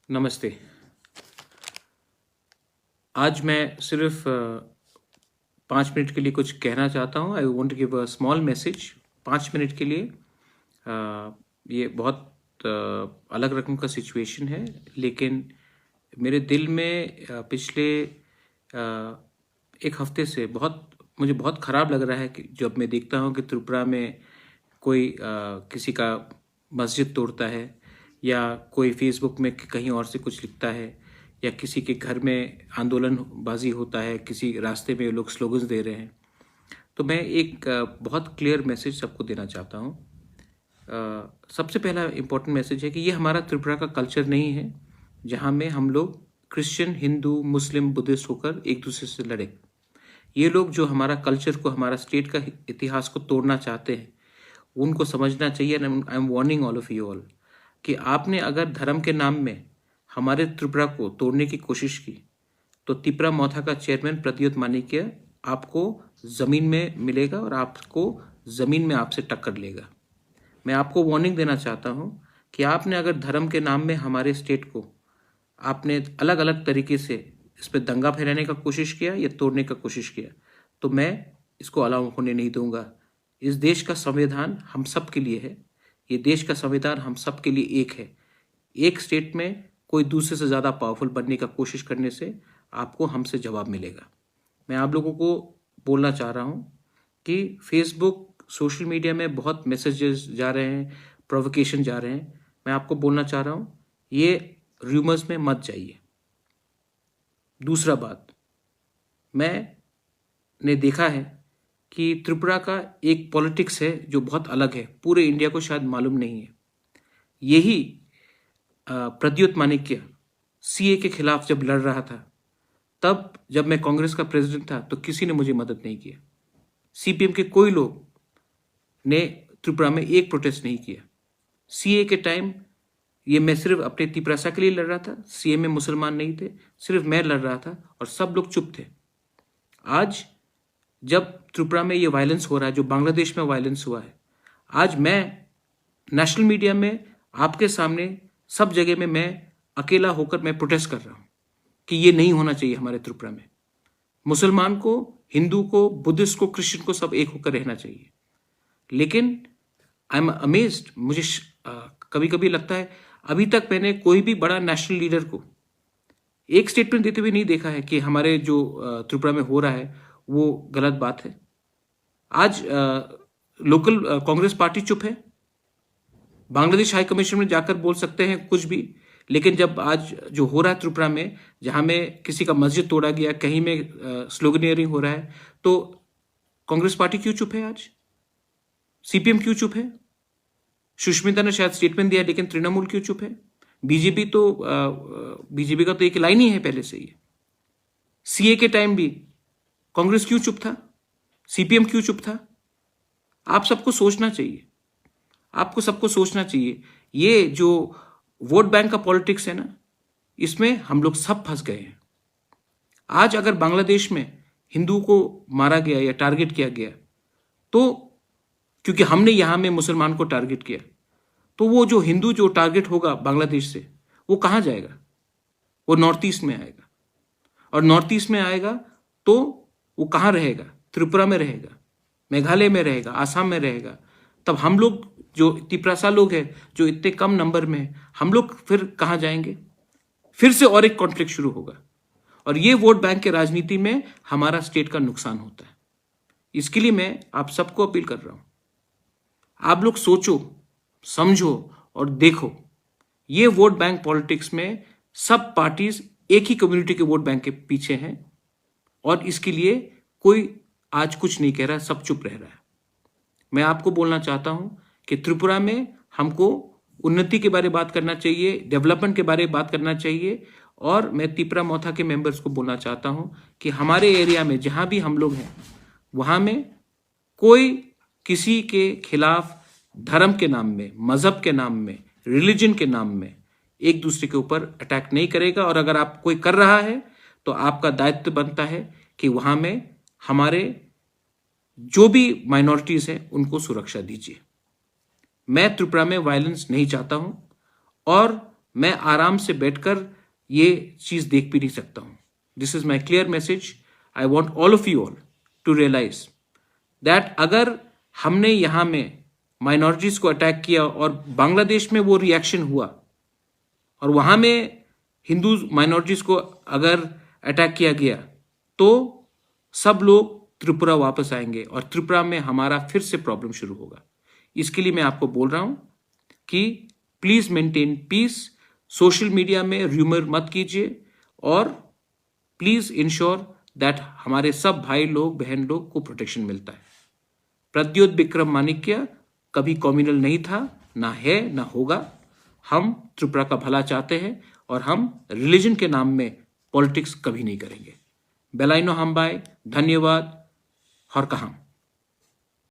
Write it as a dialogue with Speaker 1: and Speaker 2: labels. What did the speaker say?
Speaker 1: नमस्ते। आज मैं सिर्फ 5 मिनट के लिए कुछ कहना चाहता हूँ। I want to give a small message 5 minute के लिए। ये बहुत अलग रकम का सिचुएशन है, लेकिन मेरे दिल में पिछले 1 हफ्ते से मुझे बहुत ख़राब लग रहा है कि जब मैं देखता हूँ कि त्रिपुरा में कोई किसी का मस्जिद तोड़ता है, या कोई फेसबुक में कहीं और से कुछ लिखता है, या किसी के घर में आंदोलनबाजी होता है, किसी रास्ते में लोग स्लोगन्स दे रहे हैं। तो मैं एक बहुत क्लियर मैसेज सबको देना चाहता हूँ। सबसे पहला इम्पोर्टेंट मैसेज है कि ये हमारा त्रिपुरा का कल्चर नहीं है जहाँ में हम लोग क्रिश्चियन, हिंदू, मुस्लिम, बुद्धिस्ट होकर एक दूसरे से लड़े। ये लोग जो हमारा कल्चर को, हमारा स्टेट का इतिहास को तोड़ना चाहते हैं, उनको समझना चाहिए। I am warning all of you all कि आपने अगर धर्म के नाम में हमारे त्रिपुरा को तोड़ने की कोशिश की, तो तिपरा मौथा का चेयरमैन प्रद्युत मानिक्य आपको ज़मीन में मिलेगा और आपको ज़मीन में आपसे टक्कर लेगा। मैं आपको वार्निंग देना चाहता हूँ कि आपने अगर धर्म के नाम में हमारे स्टेट को आपने अलग अलग तरीके से इस पर दंगा फैलाने का कोशिश किया या तोड़ने का कोशिश किया, तो मैं इसको अलाउ होने नहीं दूंगा। इस देश का संविधान हम सब के लिए है। ये देश का संविधान हम सब के लिए एक है। एक स्टेट में कोई दूसरे से ज़्यादा पावरफुल बनने का कोशिश करने से आपको हमसे जवाब मिलेगा। मैं आप लोगों को बोलना चाह रहा हूँ कि फेसबुक, सोशल मीडिया में बहुत मैसेजेस जा रहे हैं, प्रोवोकेशन जा रहे हैं। मैं आपको बोलना चाह रहा हूँ, ये र्यूमर्स में मत जाइए। दूसरा बात, मैंने देखा है कि त्रिपुरा का एक पॉलिटिक्स है जो बहुत अलग है, पूरे इंडिया को शायद मालूम नहीं है। यही प्रद्युत मानिक्य सीए के खिलाफ जब लड़ रहा था, तब जब मैं कांग्रेस का प्रेसिडेंट था, तो किसी ने मुझे मदद नहीं किया। सीपीएम के कोई लोग ने त्रिपुरा में एक प्रोटेस्ट नहीं किया। सीए के टाइम ये मैं सिर्फ अपने तिपरासा के लिए लड़ रहा था, सीए में मुसलमान नहीं थे, सिर्फ मैं लड़ रहा था और सब लोग चुप थे। आज जब त्रिपुरा में ये वायलेंस हो रहा है, जो बांग्लादेश में वायलेंस हुआ है, आज मैं नेशनल मीडिया में आपके सामने सब जगह में मैं अकेला होकर मैं प्रोटेस्ट कर रहा हूँ कि ये नहीं होना चाहिए हमारे त्रिपुरा में। मुसलमान को, हिंदू को, बुद्धिस्ट को, क्रिश्चियन को सब एक होकर रहना चाहिए। लेकिन आई एम अमेज्ड, मुझे कभी कभी लगता है अभी तक मैंने कोई भी बड़ा नेशनल लीडर को एक स्टेटमेंट देते हुए नहीं देखा है कि हमारे जो त्रिपुरा में हो रहा है वो गलत बात है। आज लोकल कांग्रेस पार्टी चुप है। बांग्लादेश हाई कमीशन में जाकर बोल सकते हैं कुछ भी, लेकिन जब आज जो हो रहा है त्रिपुरा में, जहां में किसी का मस्जिद तोड़ा गया, कहीं में स्लोगनियरिंग हो रहा है, तो कांग्रेस पार्टी क्यों चुप है? आज सीपीएम क्यों चुप है? सुष्मिता ने शायद स्टेटमेंट दिया, लेकिन तृणमूल क्यों चुप है? बीजेपी का तो एक लाइन ही है पहले से ही। सीए के टाइम भी कांग्रेस क्यों चुप था? सीपीएम क्यों चुप था? आप सबको सोचना चाहिए, आपको सबको सोचना चाहिए। ये जो वोट बैंक का पॉलिटिक्स है ना, इसमें हम लोग सब फंस गए हैं। आज अगर बांग्लादेश में हिंदू को मारा गया या टारगेट किया गया, तो क्योंकि हमने यहां में मुसलमान को टारगेट किया, तो वो जो हिंदू जो टारगेट होगा बांग्लादेश से, वो कहां जाएगा? वो नॉर्थ ईस्ट में आएगा, और नॉर्थ ईस्ट में आएगा तो वो कहां रहेगा? त्रिपुरा में रहेगा, मेघालय में रहेगा, आसाम में रहेगा। तब हम लोग जो तिपरासा लोग हैं, जो इतने कम नंबर में हैं, हम लोग फिर कहां जाएंगे? फिर से और एक कॉन्फ्लिक्ट शुरू होगा, और ये वोट बैंक के राजनीति में हमारा स्टेट का नुकसान होता है। इसके लिए मैं आप सबको अपील कर रहा हूं, आप लोग सोचो, समझो और देखो। ये वोट बैंक पॉलिटिक्स में सब पार्टीज एक ही कम्युनिटी के वोट बैंक के पीछे हैं, और इसके लिए कोई आज कुछ नहीं कह रहा, सब चुप रह रहा है। मैं आपको बोलना चाहता हूं कि त्रिपुरा में हमको उन्नति के बारे में बात करना चाहिए, डेवलपमेंट के बारे में बात करना चाहिए। और मैं तिपरा मौथा के मेंबर्स को बोलना चाहता हूं कि हमारे एरिया में जहां भी हम लोग हैं, वहां में कोई किसी के खिलाफ धर्म के नाम में, मजहब के नाम में, रिलीजन के नाम में एक दूसरे के ऊपर अटैक नहीं करेगा। और अगर आप कोई कर रहा है, तो आपका दायित्व बनता है कि वहां में हमारे जो भी माइनॉरिटीज हैं उनको सुरक्षा दीजिए। मैं त्रिपुरा में वायलेंस नहीं चाहता हूं, और मैं आराम से बैठकर ये चीज देख भी नहीं सकता हूं। This is my clear message. I want all of you all to realise that अगर हमने यहां में माइनॉरिटीज को अटैक किया और बांग्लादेश में वो रिएक्शन हुआ और वहां में हिंदू माइनॉरिटीज को अगर अटैक किया गया तो सब लोग त्रिपुरा वापस आएंगे और त्रिपुरा में हमारा फिर से प्रॉब्लम शुरू होगा। इसके लिए मैं आपको बोल रहा हूं कि please maintain piece, social media में र्यूमर मत कीजिए और प्लीज इंश्योर दैट हमारे सब भाई लोग बहन लोग को प्रोटेक्शन मिलता है। प्रद्योत विक्रम माणिक्य कभी कम्युनल नहीं था, ना है, ना होगा। हम त्रिपुरा का भला चाहते हैं और हम रिलीजन के नाम में पॉलिटिक्स कभी नहीं करेंगे। बेलाइनो हमबाय, धन्यवाद। हर कहां।